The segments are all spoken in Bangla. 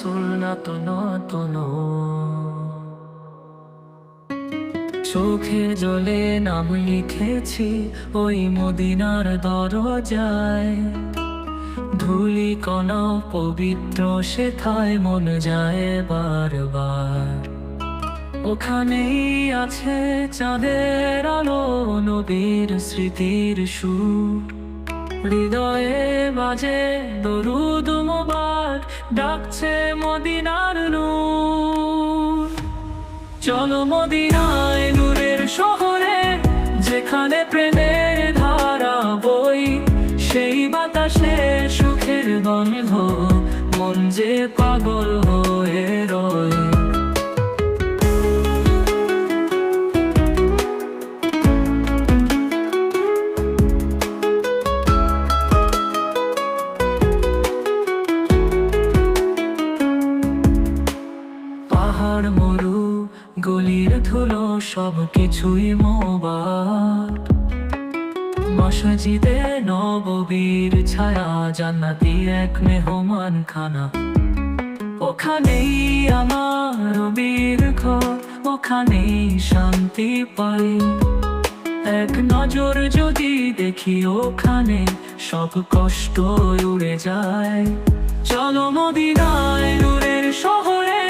সুন্নাতুন চোখে জলে নাম লিখেছি ওই মদিনার দরজায়। ধুলি কণা পবিত্র সেথায় মন যায় বারবার। ওখানেই আছে চাঁদের আলো, নবীর স্মৃতির সুর। হৃদয়ে বাজে দরুদ মুবারক, ডাকছে মদিনার নূর। চলো মদিনায় নূরের শহরে, যেখানে প্রেমের ধারা বই। সেই বাতাসে সুখের গন্ধ, মন যে পাগল হয়ে রয়। পাহাড় মরু গলির ধুলো সব কিছুই মোবারক। মসজিদে নববীর ছায়া, জান্নাতি এক মেহমান খানা। ওখানেই আমার বীর ঘর, ওখানেই শান্তি পাই। এক নজর যদি দেখি ওখানে, সব কষ্ট উড়ে যায়। চলো মদিনায় নূরের শহরে,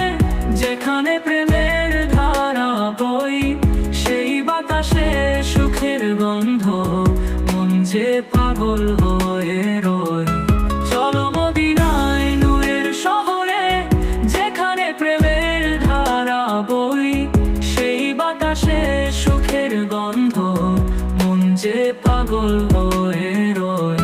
যেখানে প্রেমের ধারা বই। সেই বাতাসে সুখের গন্ধ, মন যে পাগল হয়ে রয়। চলো মদিনায় নূরের শহরে, যেখানে প্রেমের ধারা বই। সেই বাতাসে সুখের গন্ধ, মন যে পাগল হয়ে রয়।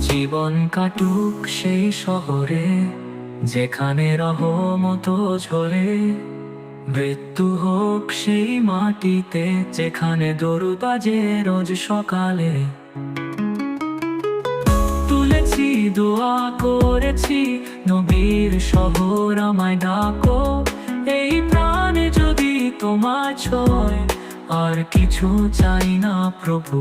জীবন কাটুক সেই শহরে, যেখানে রহমত ঝরে। মৃত্যু হোক সেই মাটিতে, যেখানে দরুদ বাজে রোজ সকালে। তুলেছি দোয়া করেছি, নবীর শহর আমায় ডাকো। এই প্রাণে যদি তোমায় ছোঁয়, আর কিছু চাই না প্রভু।